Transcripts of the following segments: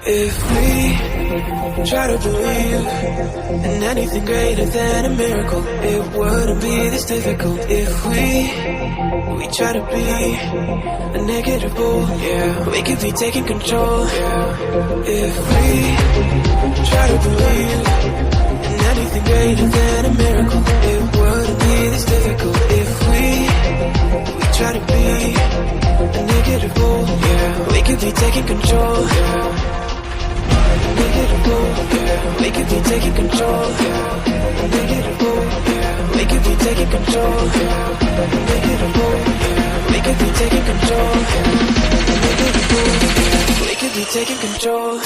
If we try to believe in anything greater than a miracle, it wouldn't be this difficult. If we try to be a negative bull, yeah, we could be taking control. Yeah. If we try to believe in anything greater than a miracle, it wouldn't be this difficult. If we try to be a negative bull, yeah, we could be taking control. Yeah. We could be taking control. We could be taking control. We could be taking control. We could be taking control.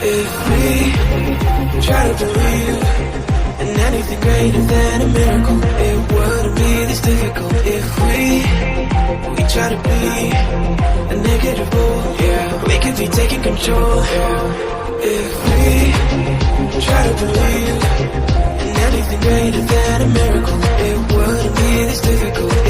If we try to believe in anything greater than a miracle, it wouldn't be this difficult. If we try to be a negative bull, yeah, we could be taking control. Yeah. If we try to believe in anything greater than a miracle, it wouldn't be this difficult.